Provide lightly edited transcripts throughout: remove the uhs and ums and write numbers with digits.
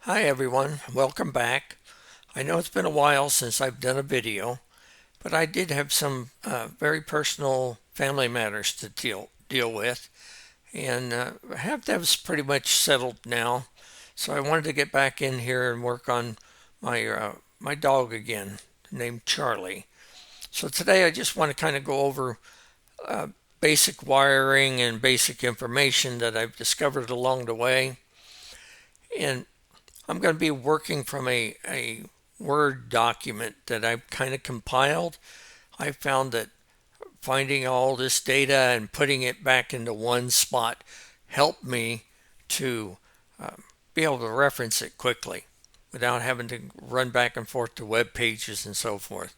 Hi everyone, welcome back. I know it's been a while since I've done a video, but I did have some very personal family matters to deal with, and have those pretty much settled now. So I wanted to get back in here and work on my dog again, named Charlie. So today I just want to kind of go over uh, basic wiring and basic information that I've discovered along the way, and I'm going to be working from a Word document that I've kind of compiled. I found that finding all this data and putting it back into one spot helped me to uh, be able to reference it quickly without having to run back and forth to web pages and so forth.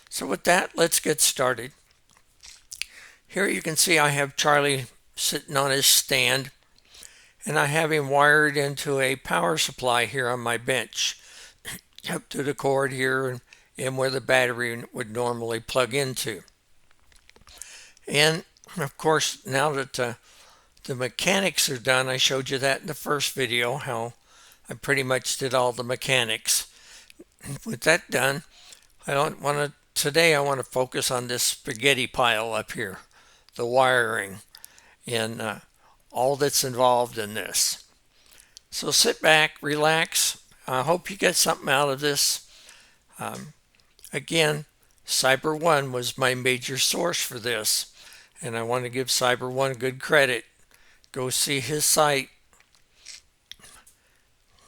So with that, let's get started. Here you can see I have Charlie sitting on his stand, and I have him wired into a power supply here on my bench up to the cord here and where the battery would normally plug into. And of course, now that the mechanics are done, I showed you that in the first video, how I pretty much did all the mechanics. With that done, today I want to focus on this spaghetti pile up here, the wiring, and all that's involved in this. So sit back, relax. I hope you get something out of this. Again, Cyber One was my major source for this, and I want to give Cyber One good credit. Go see his site.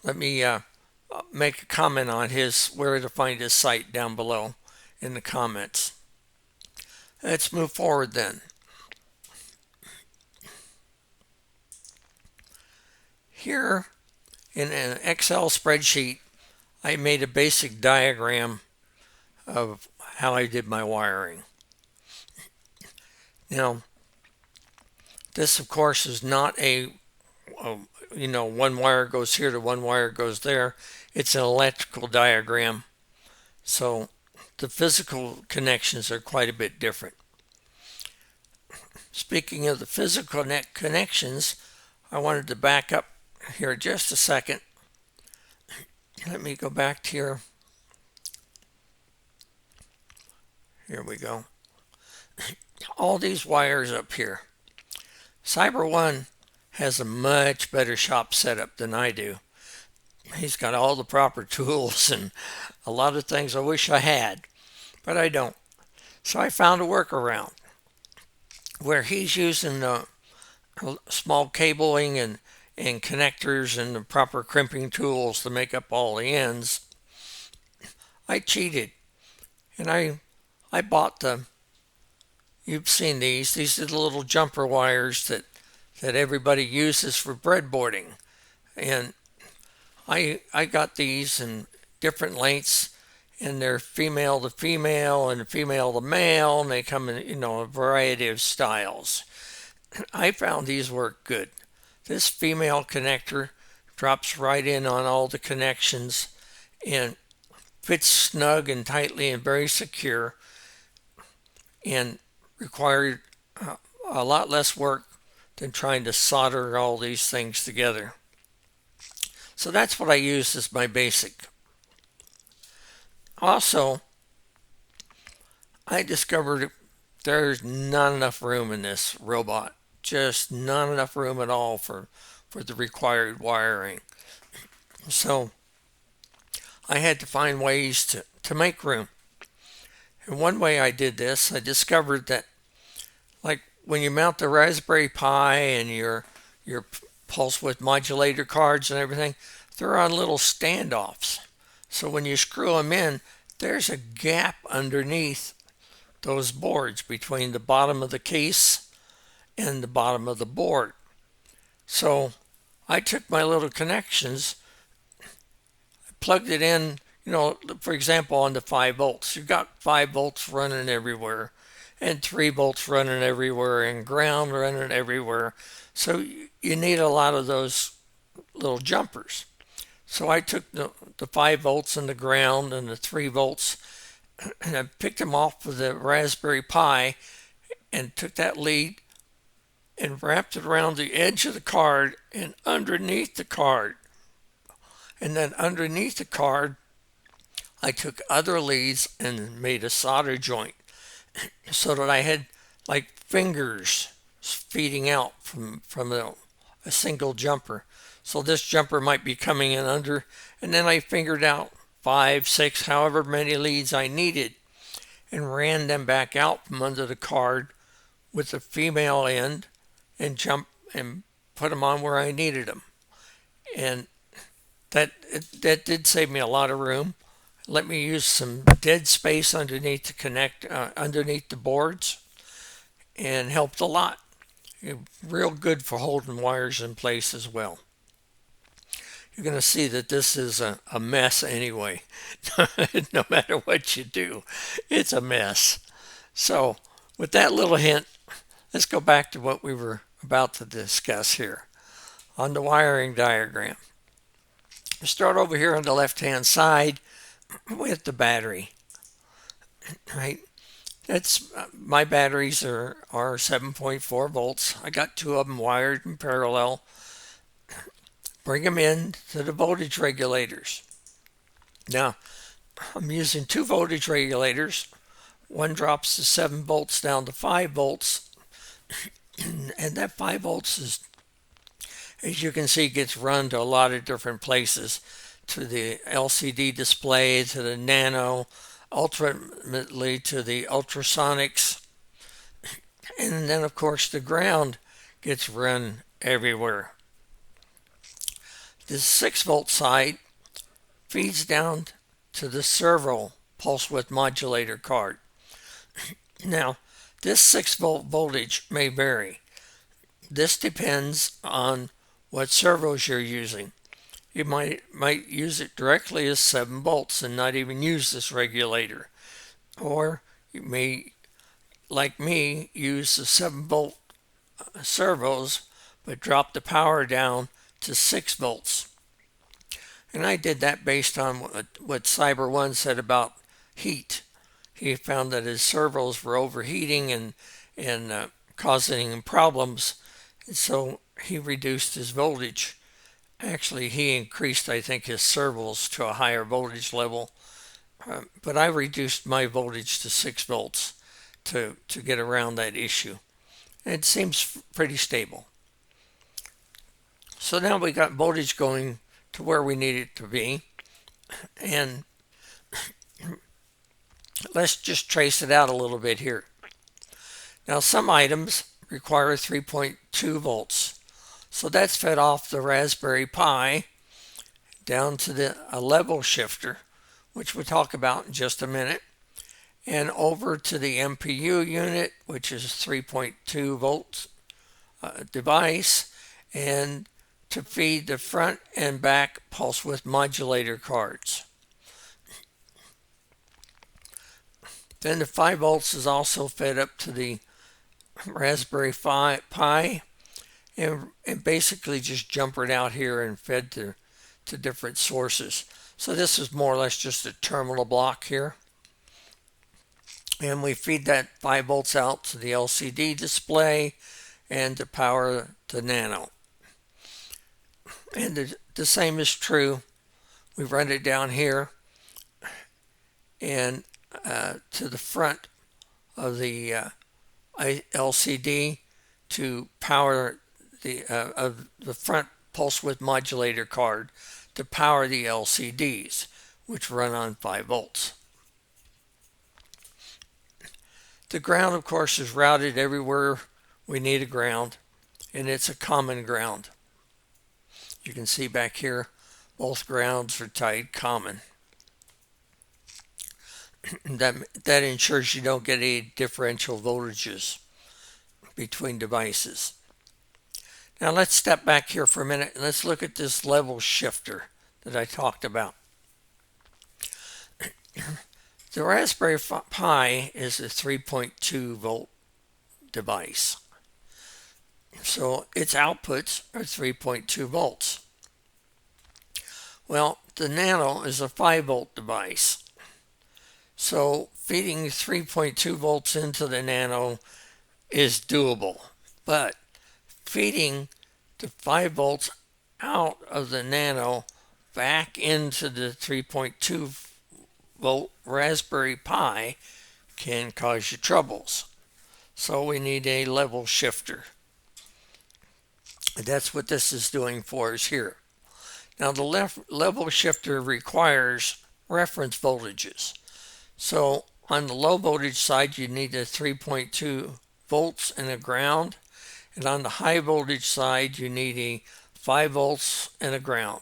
Let me make a comment on where to find his site down below in the comments. Let's move forward then. Here in an Excel spreadsheet, I made a basic diagram of how I did my wiring. Now, this of course is not one wire goes here to one wire goes there. It's an electrical diagram, so the physical connections are quite a bit different. Speaking of the physical connections, I wanted to back up here just a second. Let me go back to here. Here we go. All these wires up here. Cyber One has a much better shop setup than I do. He's got all the proper tools and a lot of things I wish I had, but I don't. So I found a workaround where he's using small cabling and connectors and the proper crimping tools to make up all the ends. I cheated, and I bought you've seen these are the little jumper wires that everybody uses for breadboarding, and I got these in different lengths, and they're female to female and female to male, and they come in a variety of styles. I found these work good. This female connector drops right in on all the connections and fits snug and tightly and very secure, and required a lot less work than trying to solder all these things together. So that's what I use as my basic. Also, I discovered there's not enough room in this robot. Just not enough room at all for the required wiring. So I had to find ways to make room. And one way I did this, I discovered that, like when you mount the Raspberry Pi and your pulse width modulator cards and everything, they're on little standoffs. So when you screw them in, there's a gap underneath those boards between the bottom of the case and the bottom of the board. So I took my little connections, plugged it in, for example, on the 5 volts. You've got 5 volts running everywhere, and 3 volts running everywhere, and ground running everywhere. So you need a lot of those little jumpers. So I took the 5 volts and the ground and the 3 volts, and I picked them off of the Raspberry Pi and took that lead and wrapped it around the edge of the card and underneath the card. And then underneath the card, I took other leads and made a solder joint so that I had like fingers feeding out from a single jumper. So this jumper might be coming in under, and then I fingered out 5, 6, however many leads I needed, and ran them back out from under the card with the female end and put them on where I needed them. And that did save me a lot of room. Let me use some dead space underneath to connect underneath the boards, and helped a lot. Real good for holding wires in place as well. You're going to see that this is a mess anyway. No matter what you do, it's a mess. So with that little hint, let's go back to what we were about to discuss here on the wiring diagram. We start over here on the left-hand side with the battery. Right, that's my batteries are 7.4 volts. I got 2 of them wired in parallel. Bring them in to the voltage regulators. Now, I'm using 2 voltage regulators. One drops the 7 volts down to 5 volts. And that 5 volts is, as you can see, gets run to a lot of different places. To the LCD display, to the nano, ultimately to the ultrasonics. And then, of course, the ground gets run everywhere. The 6 volt side feeds down to the servo pulse width modulator card. Now, this 6 volt voltage may vary. This depends on what servos you're using. You might use it directly as 7 volts and not even use this regulator. Or you may, like me, use the 7 volt servos but drop the power down to 6 volts. And I did that based on what Cyber One said about heat. He found that his servos were overheating and causing him problems, and so he reduced his voltage. Actually, he increased, I think, his servos to a higher voltage level, but I reduced my voltage to 6 volts to get around that issue. And it seems pretty stable. So now we got voltage going to where we need it to be, and let's just trace it out a little bit here. Now, some items require 3.2 volts. So that's fed off the Raspberry Pi down to a level shifter, which we'll talk about in just a minute, and over to the MPU unit, which is 3.2 volts device, and to feed the front and back pulse width modulator cards. Then the 5 volts is also fed up to the Raspberry Pi, and basically just jumpered out here and fed to different sources. So this is more or less just a terminal block here. And we feed that 5 volts out to the LCD display and to power the Nano. And the same is true. We run it down here and to the front of the LCD to power the front pulse width modulator card to power the LCDs, which run on 5 volts. The ground, of course, is routed everywhere we need a ground, and it's a common ground. You can see back here, both grounds are tied common. That ensures you don't get any differential voltages between devices. Now let's step back here for a minute and let's look at this level shifter that I talked about. The Raspberry Pi is a 3.2 volt device. So its outputs are 3.2 volts. Well, the Nano is a 5 volt device. So feeding 3.2 volts into the Nano is doable. But feeding the 5 volts out of the Nano back into the 3.2 volt Raspberry Pi can cause you troubles. So we need a level shifter. That's what this is doing for us here. Now the level shifter requires reference voltages. So on the low voltage side you need a 3.2 volts and a ground, and on the high voltage side you need a 5 volts and a ground.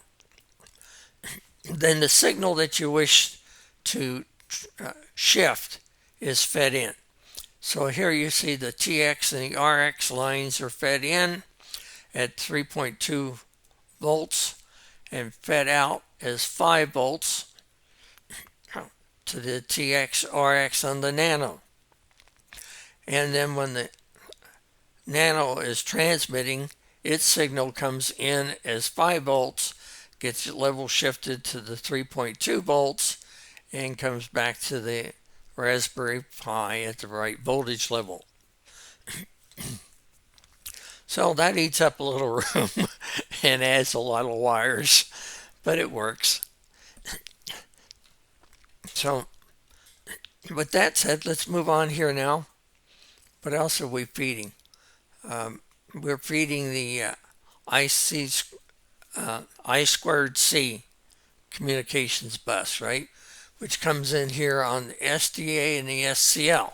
Then the signal that you wish to shift is fed in. So here you see the TX and the RX lines are fed in at 3.2 volts and fed out as 5 volts to the TX RX on the Nano. And then when the Nano is transmitting, its signal comes in as 5 volts, gets level shifted to the 3.2 volts, and comes back to the Raspberry Pi at the right voltage level. So that eats up a little room and adds a lot of wires, but it works. So with that said, let's move on here now. What else are we feeding? We're feeding the I squared C communications bus, right? Which comes in here on the SDA and the SCL.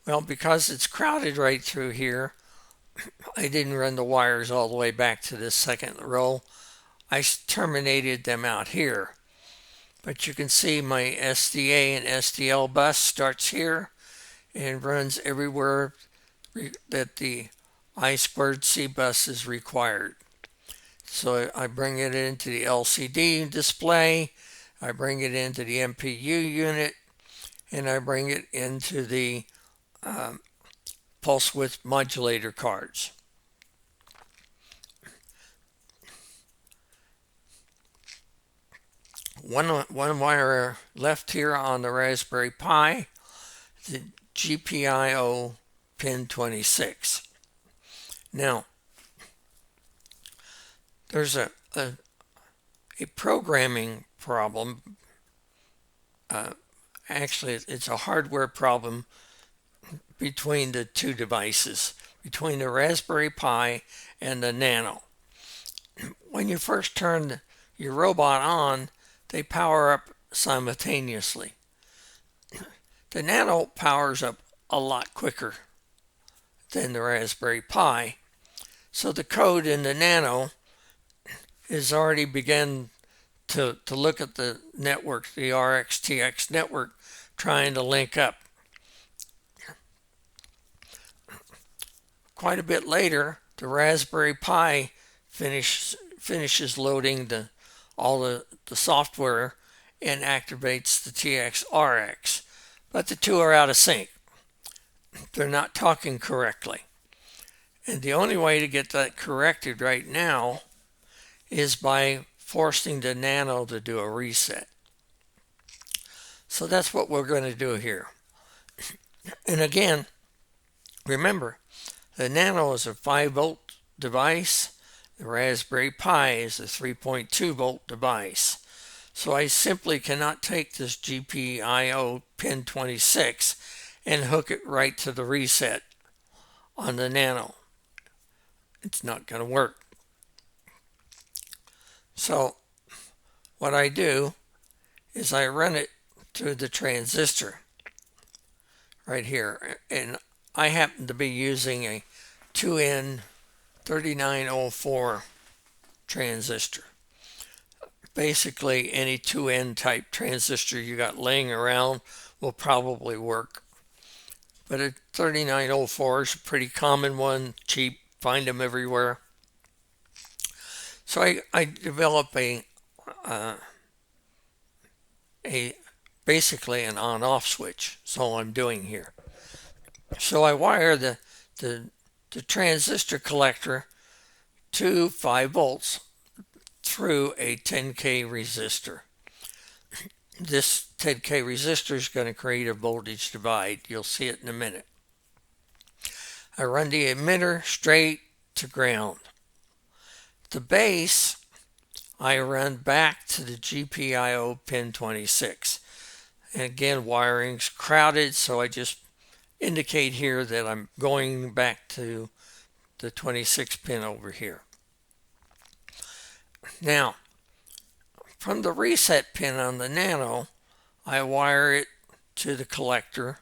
Well, because it's crowded right through here, I didn't run the wires all the way back to this second row. I terminated them out here. But you can see my SDA and SDL bus starts here and runs everywhere that the I squared C bus is required. So I bring it into the LCD display, I bring it into the MPU unit, and I bring it into the pulse width modulator cards. One wire left here on the Raspberry Pi, the GPIO pin 26. Now, there's a programming problem. Actually, it's a hardware problem between the two devices, between the Raspberry Pi and the Nano. When you first turn your robot on, they power up simultaneously. The Nano powers up a lot quicker than the Raspberry Pi, so the code in the Nano is already begun to look at the network, the RX-TX network, trying to link up. Quite a bit later, the Raspberry Pi finishes loading all the software and activates the TX RX, but the two are out of sync. They're not talking correctly. And the only way to get that corrected right now is by forcing the Nano to do a reset. So that's what we're going to do here. And again, remember, the Nano is a 5 volt device. The Raspberry Pi is a 3.2 volt device. So I simply cannot take this GPIO pin 26 and hook it right to the reset on the Nano. It's not going to work. So what I do is I run it through the transistor right here, and I happen to be using a 2N3904 transistor. Basically any 2N type transistor you got laying around will probably work, but a 3904 is a pretty common one, cheap, find them everywhere. So I develop basically an on-off switch. That's all I'm doing here. So I wire the transistor collector to 5 volts through a 10K resistor. This 10K resistor is going to create a voltage divide. You'll see it in a minute. I run the emitter straight to ground. The base I run back to the GPIO pin 26. And again, wiring's crowded, so I just indicate here that I'm going back to the 26 pin over here. Now, from the reset pin on the Nano, I wire it to the collector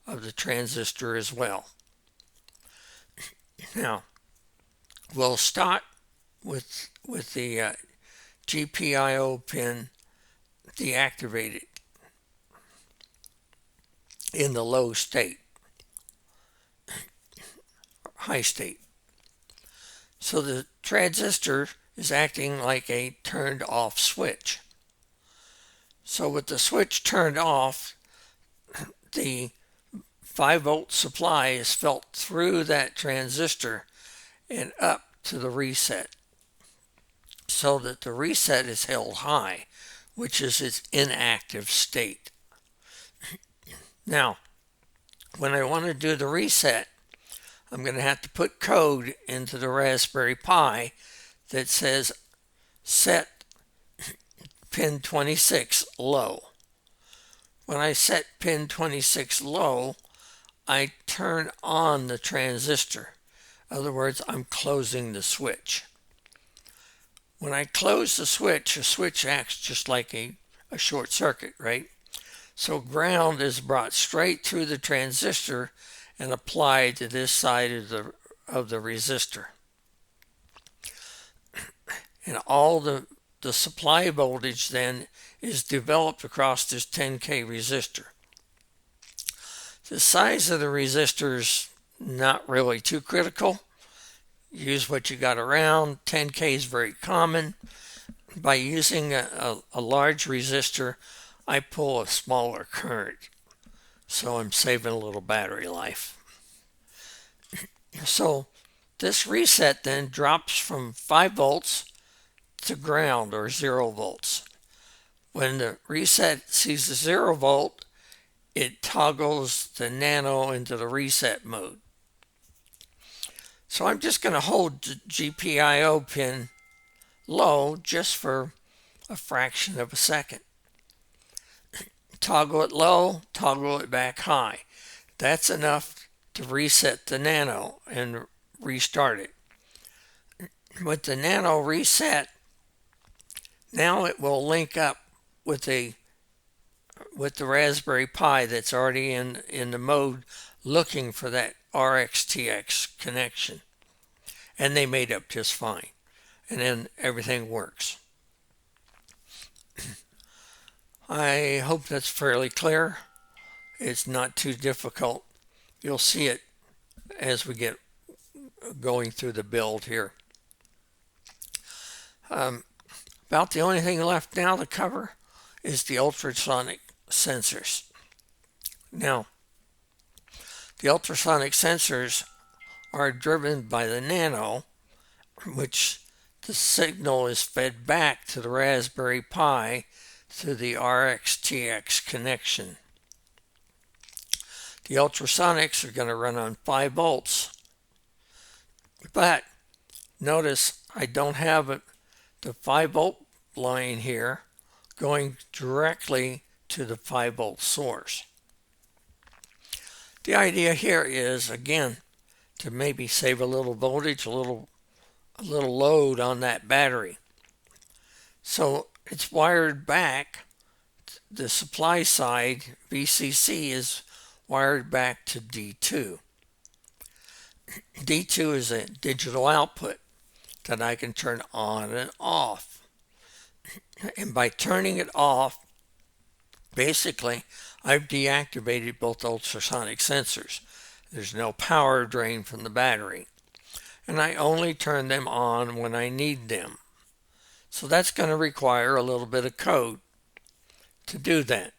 of the transistor as well. Now, we'll start with the GPIO pin deactivated in the low state, high state. So the transistor is acting like a turned off switch. So with the switch turned off, the 5-volt supply is felt through that transistor and up to the reset, so that the reset is held high, which is its inactive state. Now, when I want to do the reset, I'm going to have to put code into the Raspberry Pi that says set pin 26 low. When I set pin 26 low, I turn on the transistor. In other words, I'm closing the switch. When I close the switch acts just like a short circuit, right? So ground is brought straight through the transistor and applied to this side of the resistor. And all the supply voltage then is developed across this 10K resistor. The size of the resistor is not really too critical. Use what you got around. 10K is very common. By using a large resistor, I pull a smaller current, so I'm saving a little battery life. So this reset then drops from 5 volts to ground, or 0 volts. When the reset sees the 0 volt, it toggles the Nano into the reset mode. So I'm just going to hold the GPIO pin low just for a fraction of a second. Toggle it low, toggle it back high. That's enough to reset the Nano and restart it. With the Nano reset, now it will link up with the Raspberry Pi that's already in the mode looking for that RxTX connection. And they made up just fine. And then everything works. I hope that's fairly clear. It's not too difficult. You'll see it as we get going through the build here. About the only thing left now to cover is the ultrasonic sensors. Now, the ultrasonic sensors are driven by the Nano, which the signal is fed back to the Raspberry Pi through the RxTX connection. The ultrasonics are going to run on 5 volts. But notice I don't have the 5 volt line here going directly to the 5 volt source. The idea here is, again, to maybe save a little voltage, a little load on that battery. So it's wired back. The supply side, VCC, is wired back to D2. D2 is a digital output that I can turn on and off. And by turning it off, basically, I've deactivated both ultrasonic sensors. There's no power drain from the battery. And I only turn them on when I need them. So that's going to require a little bit of code to do that.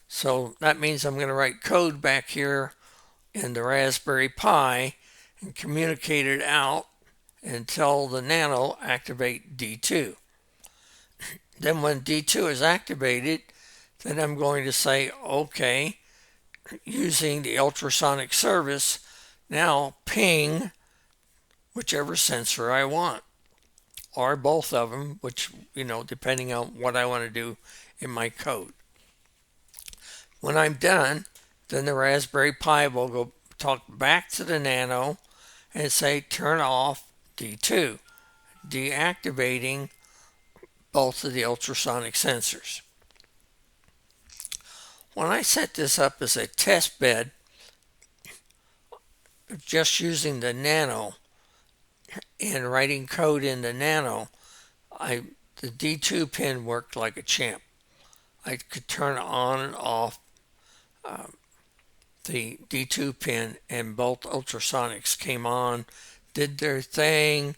So that means I'm going to write code back here in the Raspberry Pi and communicate it out and tell the Nano activate D2. Then when D2 is activated, then I'm going to say, okay, using the ultrasonic service, now ping whichever sensor I want. or both of them, which, depending on what I want to do in my code. When I'm done, then the Raspberry Pi will go talk back to the Nano and say turn off D2, deactivating both of the ultrasonic sensors. When I set this up as a test bed, just using the Nano and writing code in the Nano, the D2 pin worked like a champ. I could turn on and off the D2 pin, and both ultrasonics came on, did their thing,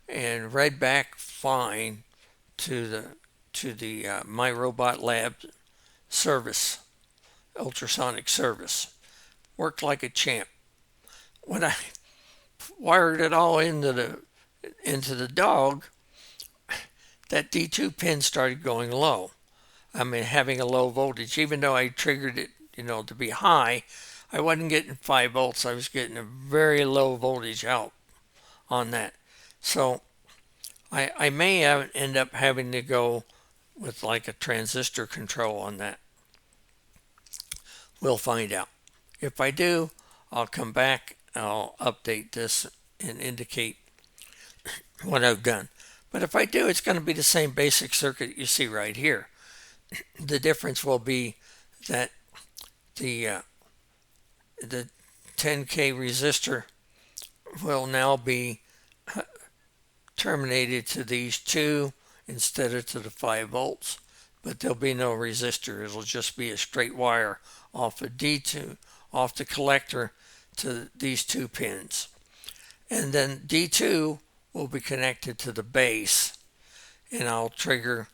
and read back fine to the My Robot Lab service, ultrasonic service. Worked like a champ. When I wired it all into the dog, that D2 pin started going low. I mean, having a low voltage. Even though I triggered it, to be high, I wasn't getting 5 volts. I was getting a very low voltage out on that. So I may end up having to go with like a transistor control on that. We'll find out. If I do, I'll come back, I'll update this and indicate what I've done. But if I do, it's going to be the same basic circuit you see right here. The difference will be that the 10K resistor will now be terminated to these two instead of to the 5 volts, but there'll be no resistor. It'll just be a straight wire off of D2, off the collector to these 2 pins. And then D2 will be connected to the base, and I'll trigger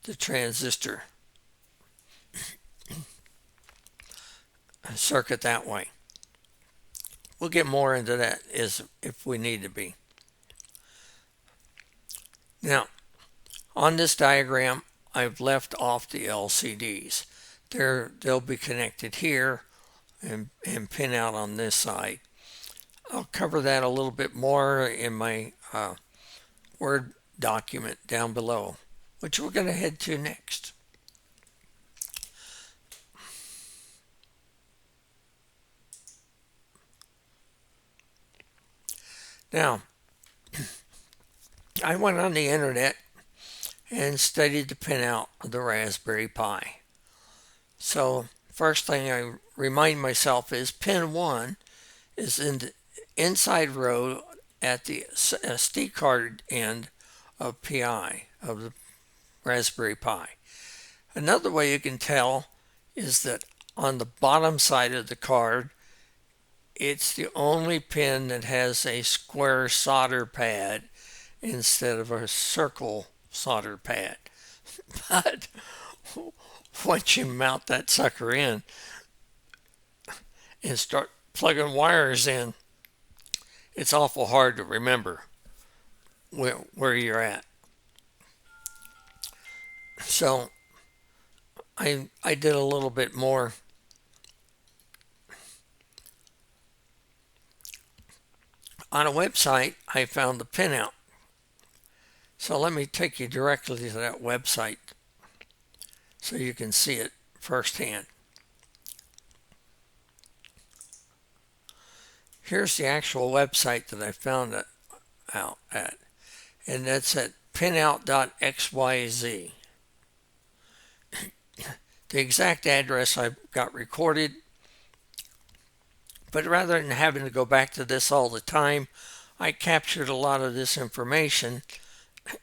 the transistor circuit that way. We'll get more into that if we need to be. Now, on this diagram, I've left off the LCDs. They'll be connected here and pin out on this side. I'll cover that a little bit more in my Word document down below, which we're going to head to next. Now, I went on the internet and studied the pinout of the Raspberry Pi. So, first thing I remind myself is pin 1 is in the inside row at the SD card end of PI, of the Raspberry Pi. Another way you can tell is that on the bottom side of the card, it's the only pin that has a square solder pad instead of a circle solder pad. But once you mount that sucker in and start plugging wires in, it's awful hard to remember where you're at. So I did a little bit more on a website. I found the pinout. So let me take you directly to that website so you can see it firsthand. Here's the actual website that I found it out at, and that's at pinout.xyz. The exact address I've got recorded, but rather than having to go back to this all the time, I captured a lot of this information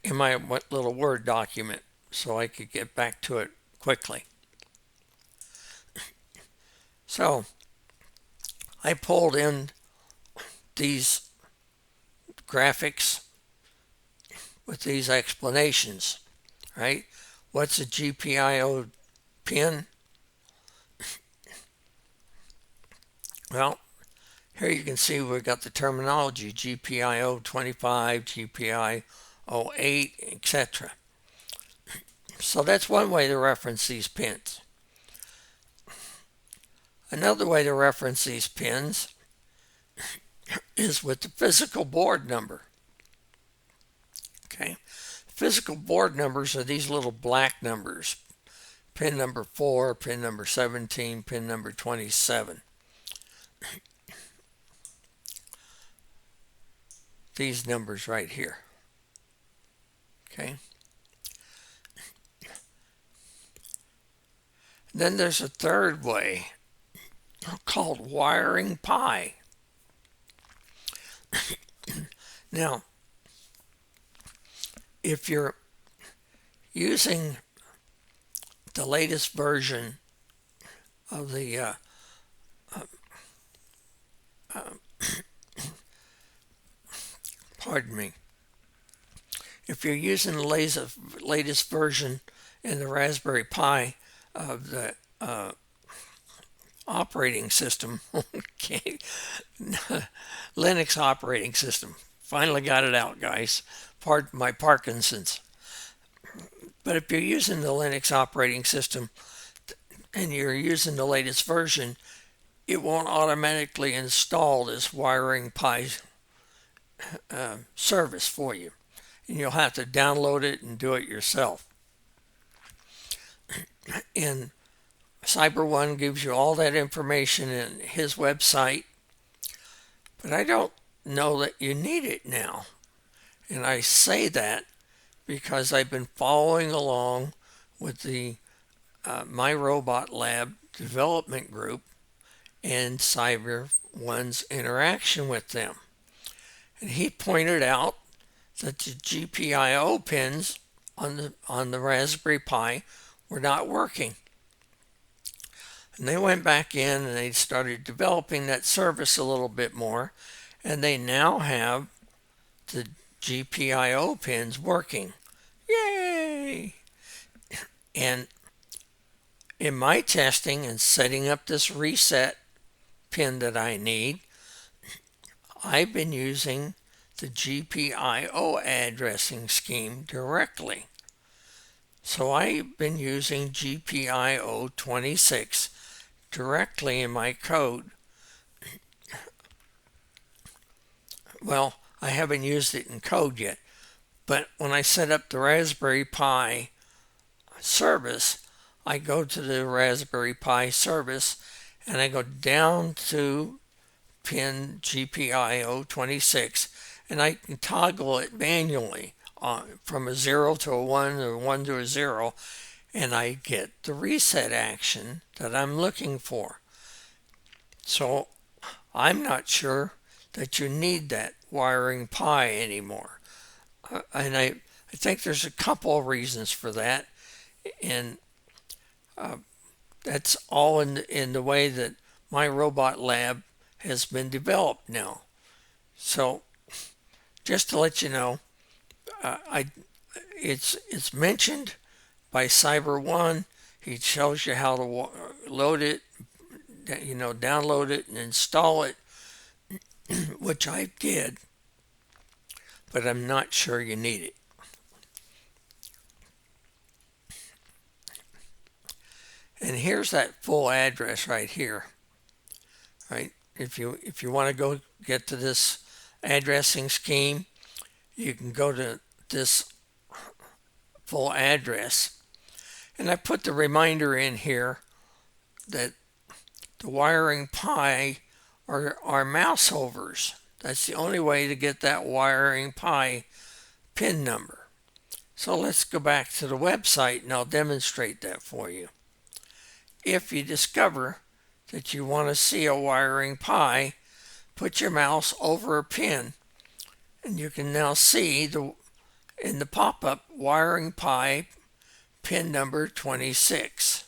in my little Word document so I could get back to it quickly. So I pulled in these graphics with these explanations, right? What's a GPIO pin? Well, here you can see we've got the terminology GPIO 25, GPIO 8, etc. So that's one way to reference these pins. Another way to reference these pins is with the physical board number. Okay. Physical board numbers are these little black numbers. Pin number 4, pin number 17, pin number 27. These numbers right here. Okay. Then there's a third way called wiring pi. Now, if you're using the latest version of the pardon me, if you're using the latest version in the Raspberry Pi of the operating system, okay, Linux operating system, finally got it out, guys. Pardon my Parkinson's. But if you're using the Linux operating system and you're using the latest version, it won't automatically install this wiring pi service for you. And you'll have to download it and do it yourself. And CyberOne gives you all that information in his website, but I don't know that you need it now. And I say that because I've been following along with the My Robot Lab development group and CyberOne's interaction with them. And he pointed out that the GPIO pins on the Raspberry Pi were not working. And they went back in and they started developing that service a little bit more, and they now have the GPIO pins working. Yay! And in my testing and setting up this reset pin that I need, I've been using the GPIO addressing scheme directly. So I've been using GPIO 26 directly in my code. Well, I haven't used it in code yet, but when I set up the Raspberry Pi service, I go to the Raspberry Pi service and I go down to pin GPIO 26 and I can toggle it manually from a 0 to a 1 or 1 to a 0, and I get the reset action that I'm looking for. So I'm not sure that you need that wiring pi anymore. And I think there's a couple of reasons for that. And that's all in the way that My Robot Lab has been developed now. So just to let you know, it's mentioned by CyberOne. He shows you how to load it, download it and install it, which I did, but I'm not sure you need it. And here's that full address right here. Right? If you want to go get to this addressing scheme, you can go to this full address. And I put the reminder in here that the wiring pi are mouse overs. That's the only way to get that wiring pi pin number. So let's go back to the website and I'll demonstrate that for you. If you discover that you want to see a wiring pi, put your mouse over a pin and you can now see in the pop-up wiring pi pin number 26.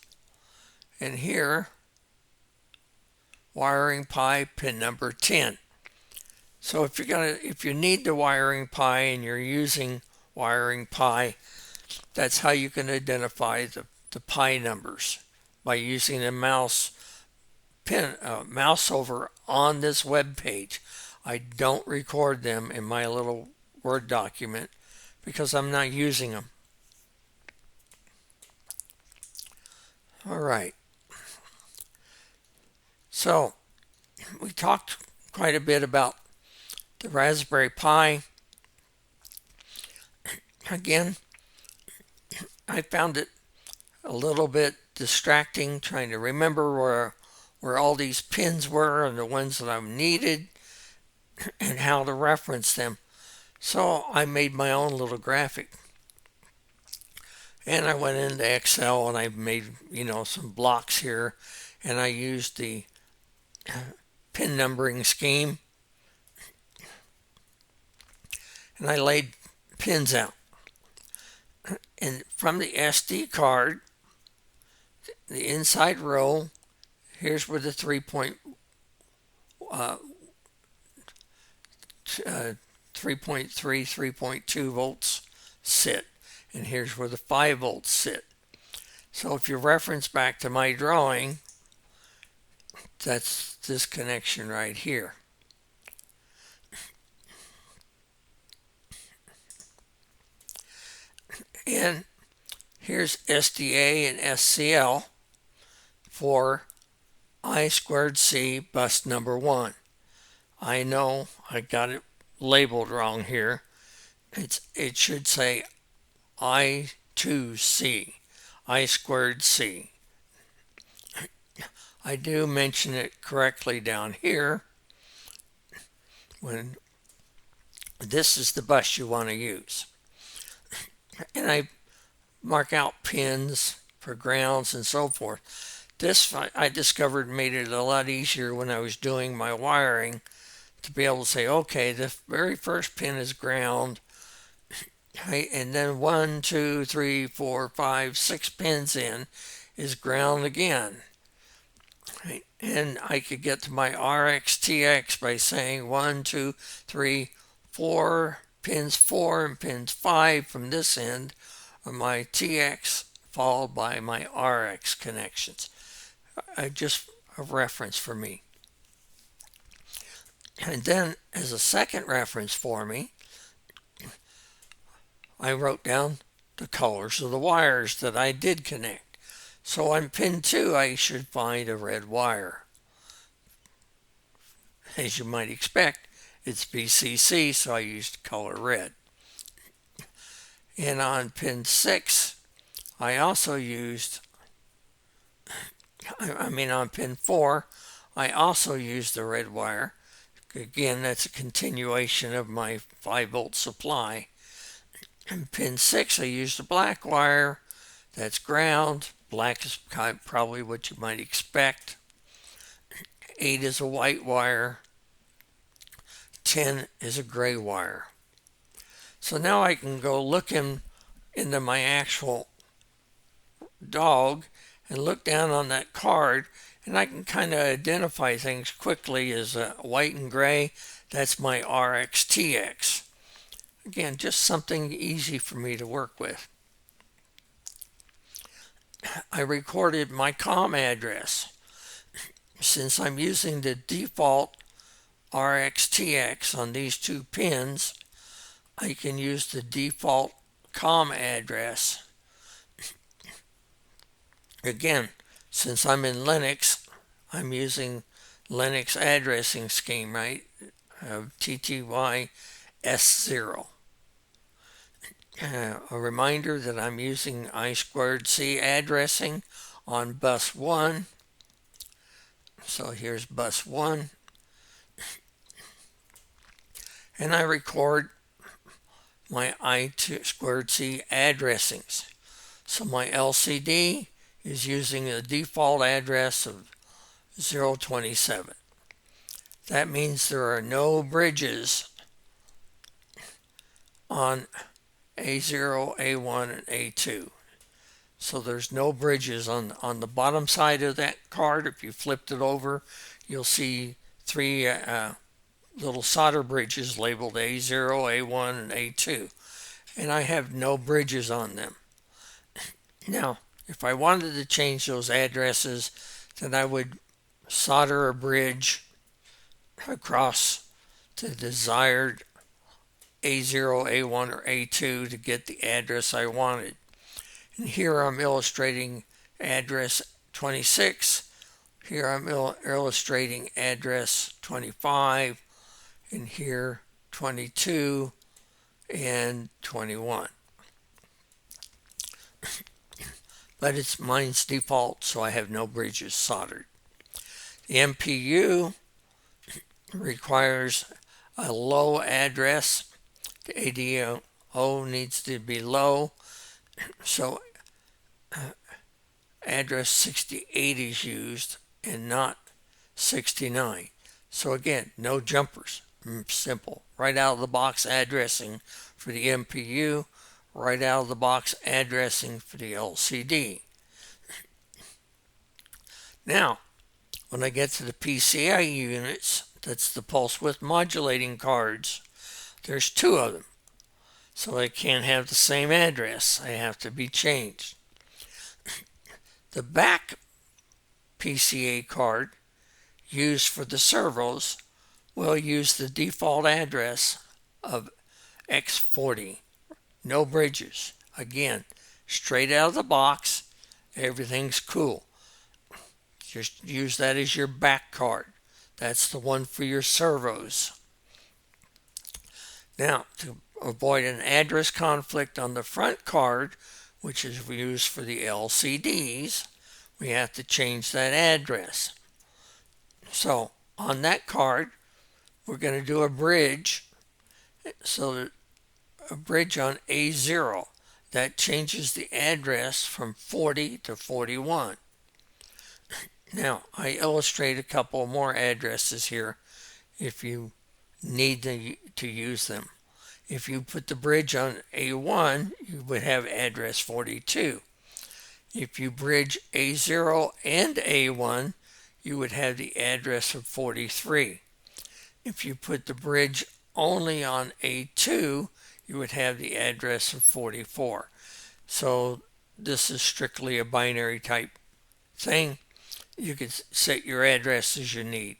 And here, wiring pi pin number 10. So if you need the wiring pi and you're using wiring pi, that's how you can identify the pi numbers, by using the mouse over on this web page. I don't record them in my little Word document because I'm not using them. All right. So we talked quite a bit about the Raspberry Pi Again, I found it a little bit distracting trying to remember where all these pins were and the ones that I needed and how to reference them. So I made my own little graphic. And I went into Excel and I made, some blocks here, and I used the pin numbering scheme, and I laid pins out. And from the SD card, the inside row, here's where the 3.3, 3.2 volts sit. And here's where the 5 volts sit. So if you reference back to my drawing, that's this connection right here. And here's SDA and SCL for I squared C bus number 1. I know I got it labeled wrong here. It should say I2C, I squared C. I do mention it correctly down here when this is the bus you want to use. And I mark out pins for grounds and so forth. This I discovered made it a lot easier when I was doing my wiring to be able to say, okay, the very first pin is ground, right? And then 1, 2, 3, 4, 5, 6 pins in is ground again. Right? And I could get to my RXTX by saying 1, 2, 3, 4 pins 4 and pins 5 from this end are my TX followed by my RX connections. Just a reference for me. And then as a second reference for me, I wrote down the colors of the wires that I did connect. So on pin 2 I should find a red wire. As you might expect, it's VCC, so I used color red. And on pin 6 I also used, on pin 4 I also used the red wire. Again, that's a continuation of my 5 volt supply. And pin 6 I used a black wire. That's ground. Black is probably what you might expect. 8 is a white wire. 10 is a gray wire. So now I can go looking into my actual dog and look down on that card, and I can kind of identify things quickly as white and gray. That's my RXTX. Again, just something easy for me to work with. I recorded my COM address. Since I'm using the default RXTX on these 2 pins, I can use the default COM address. Again, since I'm in Linux, I'm using Linux addressing scheme, right? TTY S0. A reminder that I'm using I2C addressing on bus 1. So here's bus 1. And I record my I2C addressings. So my LCD is using a default address of 027. That means there are no bridges on A0, A1, and A2. So there's no bridges on the bottom side of that card. If you flipped it over, you'll see 3 little solder bridges labeled A0, A1, and A2. And I have no bridges on them. Now, if I wanted to change those addresses, then I would solder a bridge across the desired A0, A1, or A2 to get the address I wanted. And here I'm illustrating address 26. Here I'm illustrating address 25. And here 22 and 21. but mine's default, so I have no bridges soldered. The MPU requires a low address. The ADO needs to be low, so address 68 is used and not 69. So again, no jumpers. Simple. Right out of the box addressing for the MPU, right out of the box addressing for the LCD. Now, when I get to the PCI units, that's the pulse width modulating cards, there's two of them. So they can't have the same address. They have to be changed. The back PCA card used for the servos will use the default address of X40. No bridges. Again, straight out of the box, everything's cool. Just use that as your back card. That's the one for your servos. Now, to avoid an address conflict on the front card, which is used for the LCDs, we have to change that address. So, on that card, we're going to do a bridge. So, that a bridge on A0 that changes the address from 40 to 41. Now, I illustrate a couple more addresses here if you need to use them. If you put the bridge on A1, you would have address 42. If you bridge A0 and A1, you would have the address of 43. If you put the bridge only on A2, you would have the address of 44. So this is strictly a binary type thing. You can set your address as you need.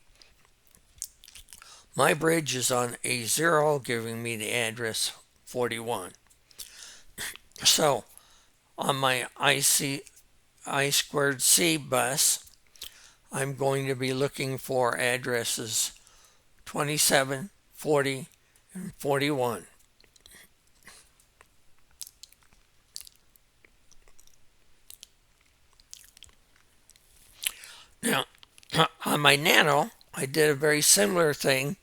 My bridge is on A0, giving me the address 41. So on my I2C bus, I'm going to be looking for addresses 27, 40, and 41. Now, on my Nano, I did a very similar thing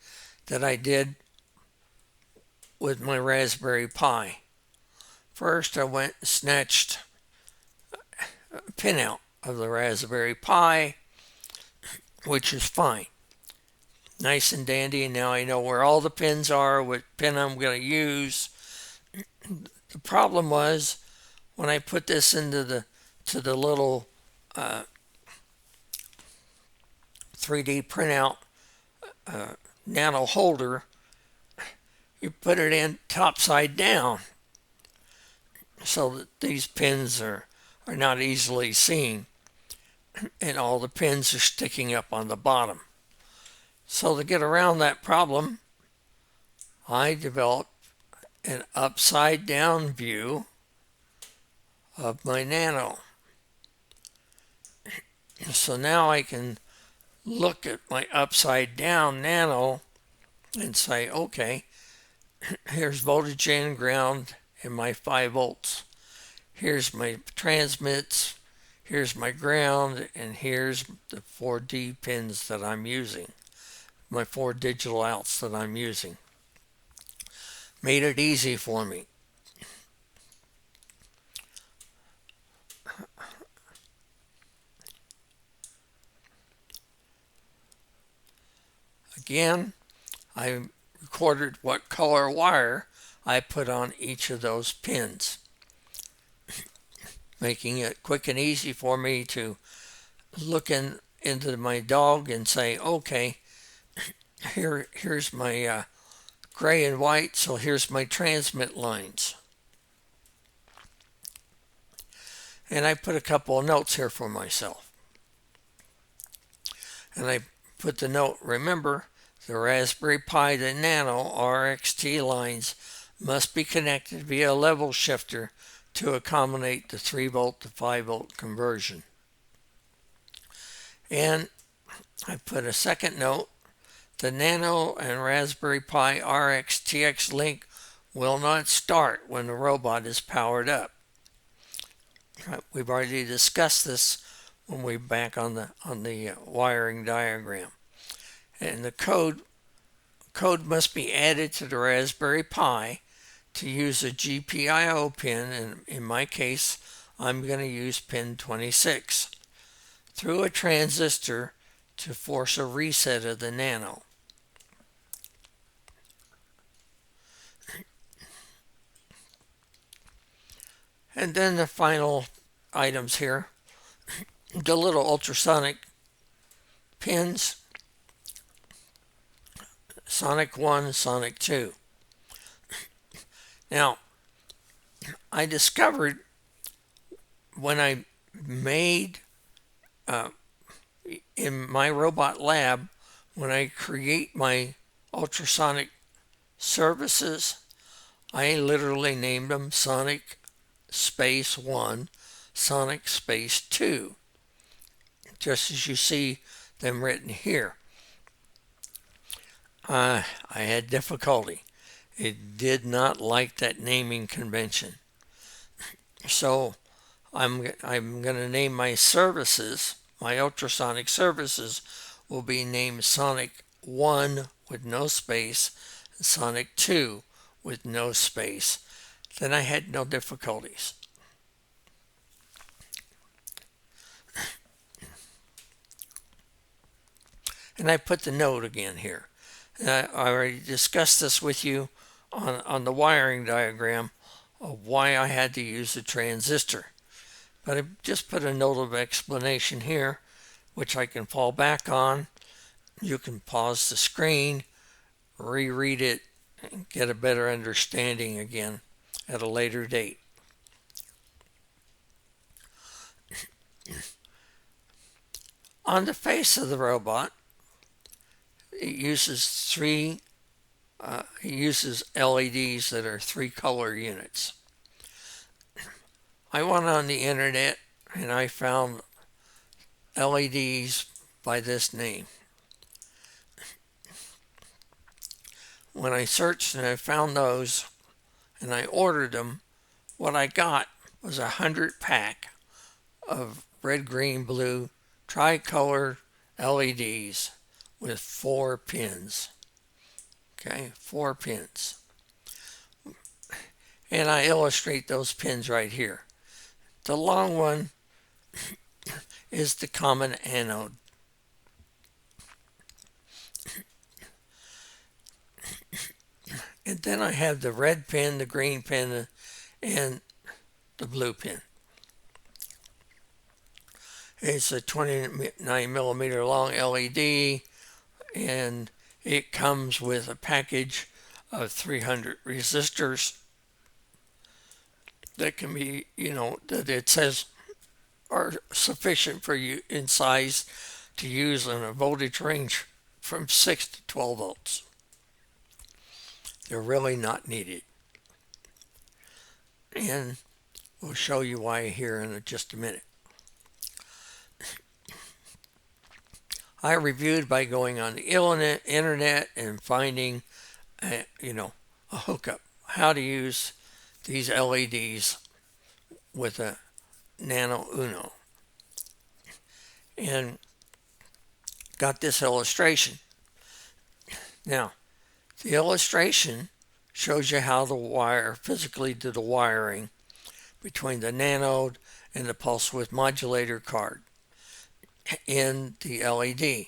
that I did with my Raspberry Pi. First, I went and snatched a pin out of the Raspberry Pi, which is fine. Nice and dandy, and now I know where all the pins are, what pin I'm going to use. The problem was when I put this into the little 3D printout Nano holder, you put it in topside down so that these pins are not easily seen, and all the pins are sticking up on the bottom. So to get around that problem, I developed an upside down view of my Nano. So now I can look at my upside down Nano and say, okay, here's voltage in, ground, and my 5 volts. Here's my transmits, here's my ground, and here's the 4D pins that I'm using, my 4 digital outs that I'm using. Made it easy for me. Again, I recorded what color wire I put on each of those pins, making it quick and easy for me to look into my dog and say, okay, here's my gray and white, so here's my transmit lines. And I put a couple of notes here for myself. And I put the note, remember, the Raspberry Pi to Nano RXT lines must be connected via a level shifter to accommodate the 3 volt to 5 volt conversion. And I put a second note, the Nano and Raspberry Pi RXTX link will not start when the robot is powered up. We've already discussed this when we're back on the wiring diagram. And the code must be added to the Raspberry Pi to use a GPIO pin, and in my case, I'm going to use pin 26, through a transistor to force a reset of the Nano. And then the final items here, the little ultrasonic pins, Sonic 1, Sonic 2. Now, I discovered when I made in my robot lab, when I create my ultrasonic services, I literally named them Sonic Space 1, Sonic Space 2, just as you see them written here. I had difficulty. It did not like that naming convention. So I'm going to name my services, my ultrasonic services will be named Sonic 1 with no space, and Sonic 2 with no space. Then I had no difficulties. And I put the note again here. And I already discussed this with you on the wiring diagram of why I had to use a transistor. But I just put a note of explanation here, which I can fall back on. You can pause the screen, reread it, and get a better understanding again at a later date. On the face of the robot, it uses LEDs that are 3-color units. I went on the internet and I found LEDs by this name. When I searched and I found those and I ordered them, what I got was a 100-pack of red, green, blue tricolor LEDs with 4 pins. Okay, 4 pins. And I illustrate those pins right here. The long one is the common anode. And then I have the red pin, the green pin, and the blue pin. It's a 29 millimeter long LED, and it comes with a package of 300 resistors that can be, that it says are sufficient for you in size to use in a voltage range from 6 to 12 volts. They're really not needed. And we'll show you why here in just a minute. I reviewed by going on the internet and finding, a hookup, how to use these LEDs with a Nano Uno. And got this illustration. Now, the illustration shows you how to wire, physically do the wiring between the nanode and the pulse width modulator card in the LED.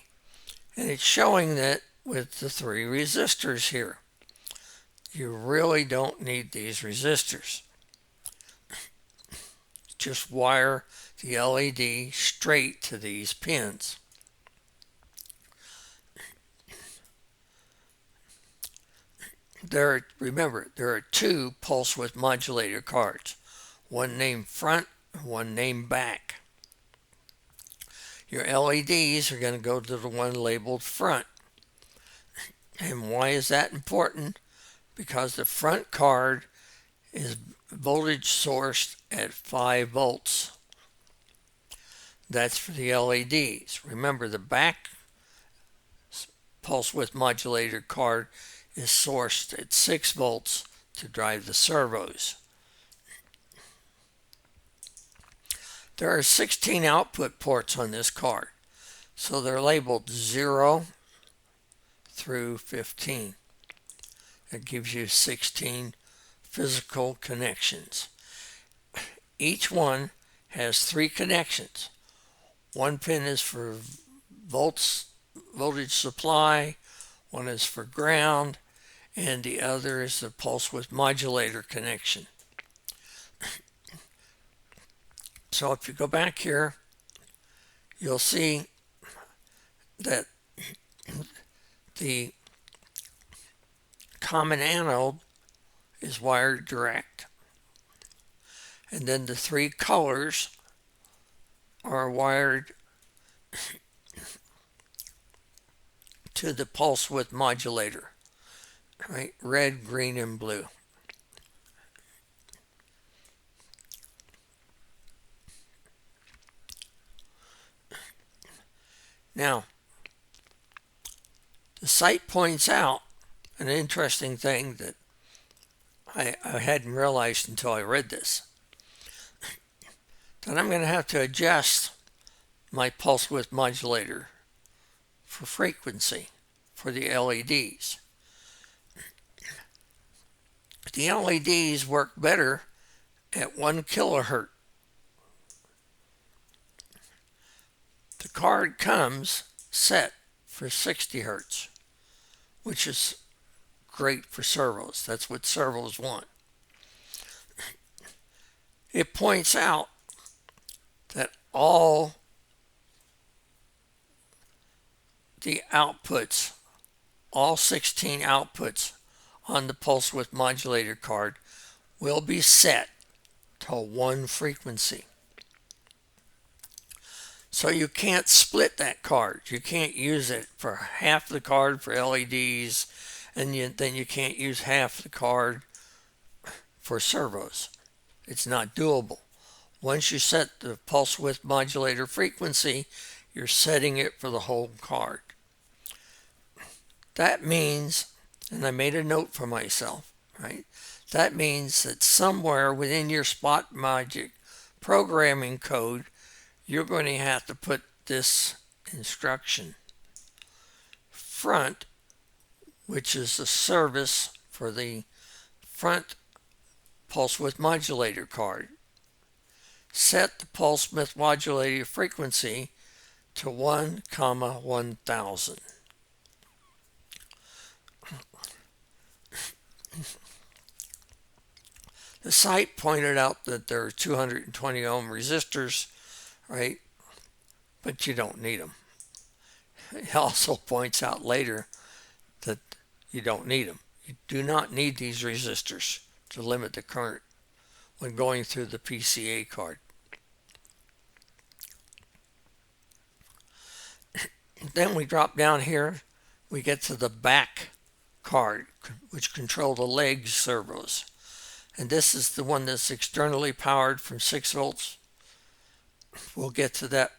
And it's showing that with the 3 resistors here. You really don't need these resistors. Just wire the LED straight to these pins. Remember, there are 2 pulse width modulator cards, one named front, one named back. Your LEDs are going to go to the one labeled front. And why is that important? Because the front card is voltage sourced at 5 volts. That's for the LEDs. Remember, the back pulse width modulator card is sourced at 6 volts to drive the servos. There are 16 output ports on this card, so they're labeled 0 through 15. That gives you 16 physical connections. Each one has 3 connections. One pin is for voltage supply, one is for ground, and the other is the pulse width modulator connection. So if you go back here, you'll see that the common anode is wired direct, and then the 3 colors are wired to the pulse width modulator, right? Red, green, and blue. Now, the site points out an interesting thing that I hadn't realized until I read this, that I'm going to have to adjust my pulse width modulator for frequency for the LEDs. The LEDs work better at 1 kilohertz. The card comes set for 60 hertz, which is great for servos. That's what servos want. It points out that all the outputs, all 16 outputs on the pulse width modulator card will be set to 1 frequency. So you can't split that card. You can't use it for half the card for LEDs, and then you can't use half the card for servos. It's not doable. Once you set the pulse width modulator frequency, you're setting it for the whole card. That means, and I made a note for myself, right? That means that somewhere within your SpotMicro programming code, you're going to have to put this instruction: front, which is the service for the front pulse width modulator card. Set the pulse width modulator frequency to 1,1000. The site pointed out that there are 220 ohm resistors, right? But you don't need them. It also points out later that you don't need them. You do not need these resistors to limit the current when going through the PCA card. Then we drop down here, we get to the back card, which control the leg servos. And this is the one that's externally powered from 6 volts. We'll get to that.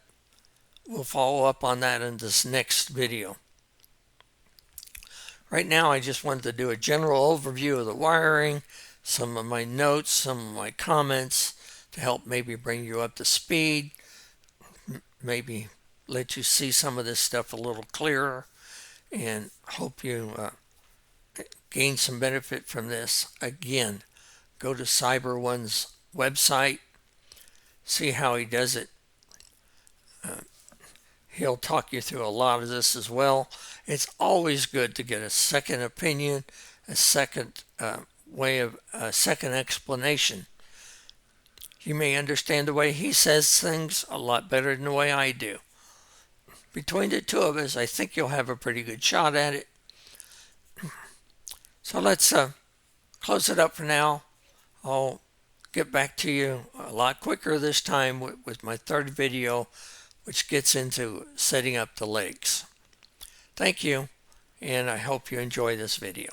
We'll follow up on that in this next video. Right now, I just wanted to do a general overview of the wiring, some of my notes, some of my comments to help maybe bring you up to speed, maybe let you see some of this stuff a little clearer, and hope you gain some benefit from this. Again, go to CyberOne's website, see how he does it. He'll talk you through a lot of this as well. It's always good to get a second opinion, a second a second explanation. You may understand the way he says things a lot better than the way I do. Between the two of us, I think you'll have a pretty good shot at it. So let's close it up for now. I'll get back to you a lot quicker this time with my third video, which gets into setting up the legs. Thank you, and I hope you enjoy this video.